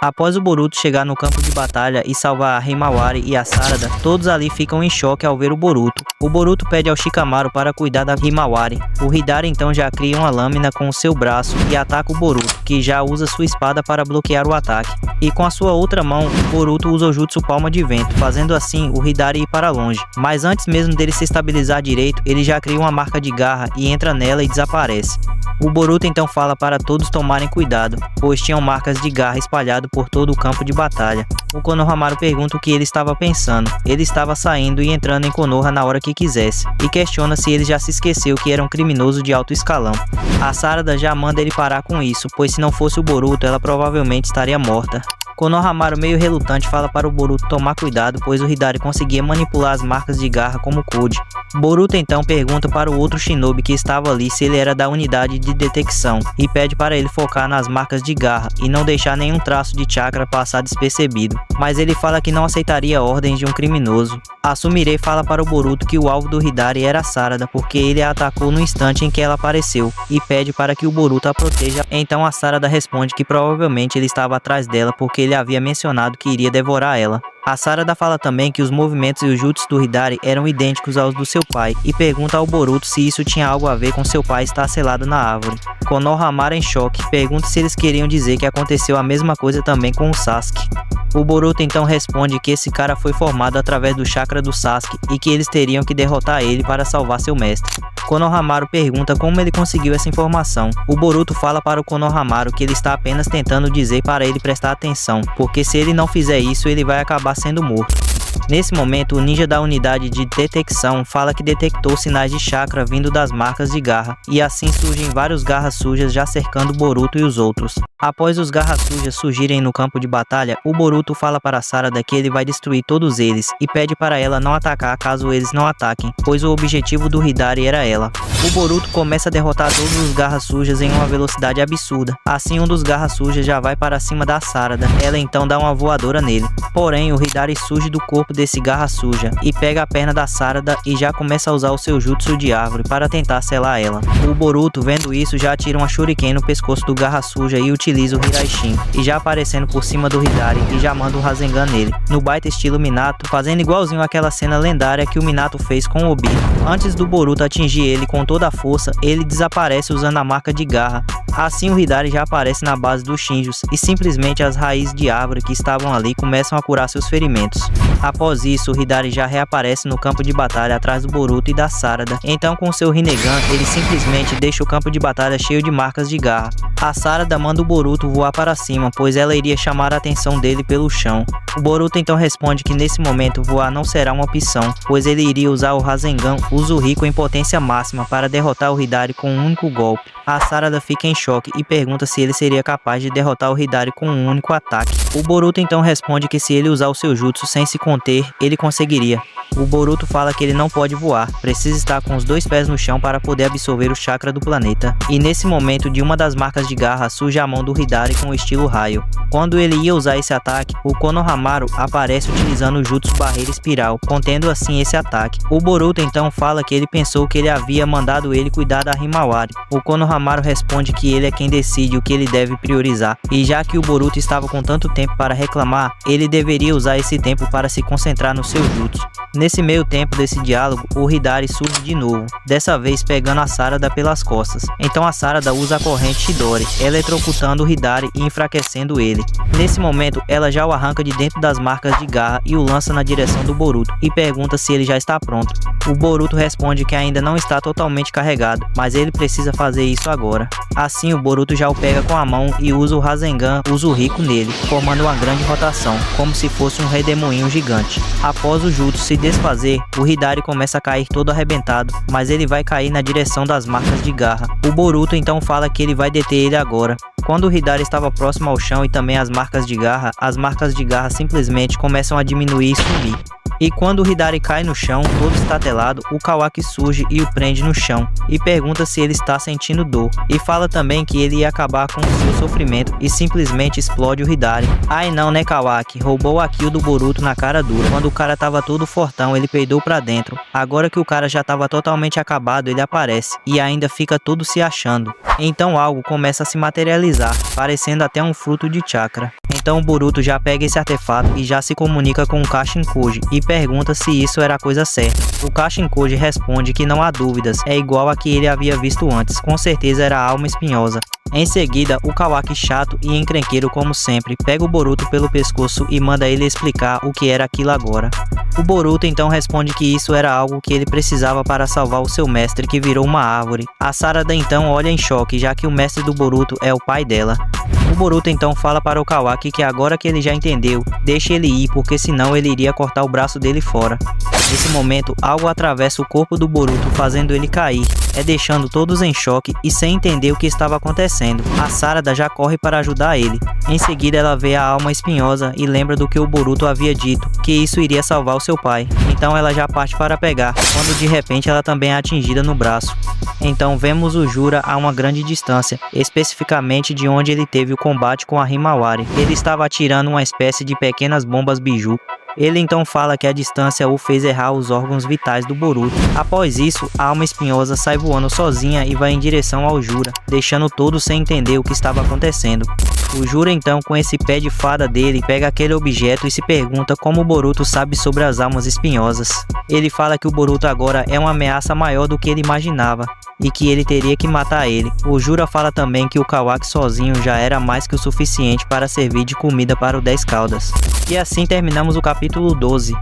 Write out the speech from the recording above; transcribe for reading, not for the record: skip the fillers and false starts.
Após o Boruto chegar no campo de batalha e salvar a Himawari e a Sarada, todos ali ficam em choque ao ver o Boruto. O Boruto pede ao Shikamaru para cuidar da Himawari. O Hidari então já cria uma lâmina com o seu braço e ataca o Boruto, que já usa sua espada para bloquear o ataque. E com a sua outra mão, o Boruto usa o jutsu palma de vento, fazendo assim o Hidari ir para longe. Mas antes mesmo dele se estabilizar direito, ele já cria uma marca de garra e entra nela e desaparece. O Boruto então fala para todos tomarem cuidado, pois tinham marcas de garra espalhadas por todo o campo de batalha. O Konohamaru pergunta o que ele estava pensando. Ele estava saindo e entrando em Konoha na hora que quisesse, e questiona se ele já se esqueceu que era um criminoso de alto escalão. A Sarada já manda ele parar com isso, pois se não fosse o Boruto, ela provavelmente estaria morta. Konohamaru, meio relutante, fala para o Boruto tomar cuidado, pois o Hidari conseguia manipular as marcas de garra como Code. Boruto então pergunta para o outro shinobi que estava ali se ele era da unidade de detecção e pede para ele focar nas marcas de garra e não deixar nenhum traço de chakra passar despercebido, mas ele fala que não aceitaria ordens de um criminoso. A Sumire fala para o Boruto que o alvo do Hidari era a Sarada, porque ele a atacou no instante em que ela apareceu, e pede para que o Boruto a proteja. Então a Sarada responde que provavelmente ele estava atrás dela porque ele havia mencionado que iria devorar ela. A Sarada fala também que os movimentos e os jutsus do Hidari eram idênticos aos do seu pai e pergunta ao Boruto se isso tinha algo a ver com seu pai estar selado na árvore. Konohamaru, em choque, pergunta se eles queriam dizer que aconteceu a mesma coisa também com o Sasuke. O Boruto então responde que esse cara foi formado através do chakra do Sasuke e que eles teriam que derrotar ele para salvar seu mestre. Konohamaru pergunta como ele conseguiu essa informação. O Boruto fala para o Konohamaru que ele está apenas tentando dizer para ele prestar atenção, porque se ele não fizer isso, ele vai acabar sendo morto. Nesse momento, o ninja da unidade de detecção fala que detectou sinais de chakra vindo das marcas de garra, e assim surgem vários garras sujas já cercando Boruto e os outros. Após os garras sujas surgirem no campo de batalha, o Boruto fala para Sarada que ele vai destruir todos eles e pede para ela não atacar caso eles não ataquem, pois o objetivo do Hidari era ela. O Boruto começa a derrotar todos os garras sujas em uma velocidade absurda. Assim, um dos garras sujas já vai para cima da Sarada. Ela então dá uma voadora nele. Porém, o Hidari surge do corpo desse garra suja e pega a perna da Sarada e já começa a usar o seu jutsu de árvore para tentar selar ela. O Boruto, vendo isso, já atira uma shuriken no pescoço do garra suja e utiliza o Hiraishin, e já aparecendo por cima do Hidari e já manda o Rasengan nele, no baita estilo Minato, fazendo igualzinho aquela cena lendária que o Minato fez com o Obito. Antes do Boruto atingir ele com toda a força, ele desaparece usando a marca de garra. Assim o Hidari já aparece na base dos Shinjos e simplesmente as raízes de árvore que estavam ali começam a curar seus ferimentos. Após isso, o Hidari já reaparece no campo de batalha atrás do Boruto e da Sarada. Então com seu Rinnegan, ele simplesmente deixa o campo de batalha cheio de marcas de garra. A Sarada manda o Boruto voar para cima, pois ela iria chamar a atenção dele pelo chão. O Boruto então responde que nesse momento voar não será uma opção, pois ele iria usar o Rasengan Uzurico em potência máxima para derrotar o Hidari com um único golpe. A Sarada fica em choque e pergunta se ele seria capaz de derrotar o Hidari com um único ataque. O Boruto então responde que se ele usar o seu jutsu sem se conter, ele conseguiria. O Boruto fala que ele não pode voar, precisa estar com os dois pés no chão para poder absorver o chakra do planeta. E nesse momento, de uma das marcas de garra surge a mão do Hidari com o estilo raio. Quando ele ia usar esse ataque, o Konohamaru aparece utilizando o jutsu barreira espiral, contendo assim esse ataque. O Boruto então fala que ele pensou que ele havia mandado ele cuidar da Himawari. O Konohamaru responde que ele é quem decide o que ele deve priorizar, e já que o Boruto estava com tanto tempo para reclamar, ele deveria usar esse tempo para se concentrar no seu jutsu. Nesse meio tempo desse diálogo, o Hidari surge de novo, dessa vez pegando a Sarada pelas costas. Então a Sarada usa a corrente Chidori, eletrocutando o Hidari e enfraquecendo ele. Nesse momento, ela já o arranca de dentro das marcas de garra e o lança na direção do Boruto, e pergunta se ele já está pronto. O Boruto responde que ainda não está totalmente carregado, mas ele precisa fazer isso agora. Assim, o Boruto já o pega com a mão e usa o Rasengan Uzurico nele, formando uma grande rotação, como se fosse um redemoinho gigante. Após o jutsu se desfazer, o Hidari começa a cair todo arrebentado, mas ele vai cair na direção das marcas de garra. O Boruto então fala que ele vai deter ele agora. Quando o Hidari estava próximo ao chão e também as marcas de garra simplesmente começam a diminuir e sumir. E quando o Hidari cai no chão, todo estatelado, o Kawaki surge e o prende no chão, e pergunta se ele está sentindo dor, e fala também que ele ia acabar com o seu sofrimento e simplesmente explode o Hidari. Ai não, né, Kawaki, roubou a kill do Boruto na cara dura. Quando o cara tava todo fortão, ele peidou pra dentro. Agora que o cara já tava totalmente acabado, ele aparece, e ainda fica todo se achando. Então algo começa a se materializar, parecendo até um fruto de chakra. Então o Boruto já pega esse artefato e já se comunica com o Kashin-Koji e pergunta se isso era a coisa certa. O Kashin-Koji responde que não há dúvidas, é igual a que ele havia visto antes, com certeza era a alma espinhosa. Em seguida, o Kawaki, chato e encrenqueiro como sempre, pega o Boruto pelo pescoço e manda ele explicar o que era aquilo agora. O Boruto então responde que isso era algo que ele precisava para salvar o seu mestre, que virou uma árvore. A Sarada então olha em choque, já que o mestre do Boruto é o pai dela. O Boruto então fala para o Kawaki que agora que ele já entendeu, deixe ele ir, porque senão ele iria cortar o braço dele fora. Nesse momento, algo atravessa o corpo do Boruto, fazendo ele cair, deixando todos em choque e sem entender o que estava acontecendo. A Sarada já corre para ajudar ele. Em seguida, ela vê a alma espinhosa e lembra do que o Boruto havia dito, que isso iria salvar o seu pai. Então ela já parte para pegar, quando de repente ela também é atingida no braço. Então vemos o Jura a uma grande distância, especificamente de onde ele teve o combate com a Himawari. Ele estava atirando uma espécie de pequenas bombas biju. Ele então fala que a distância o fez errar os órgãos vitais do Boruto. Após isso, a alma espinhosa sai voando sozinha e vai em direção ao Jura, deixando todos sem entender o que estava acontecendo. O Jura então, com esse pé de fada dele, pega aquele objeto e se pergunta como o Boruto sabe sobre as almas espinhosas. Ele fala que o Boruto agora é uma ameaça maior do que ele imaginava, e que ele teria que matar ele. O Jura fala também que o Kawaki sozinho já era mais que o suficiente para servir de comida para o 10 Caudas. E assim terminamos o capítulo 12.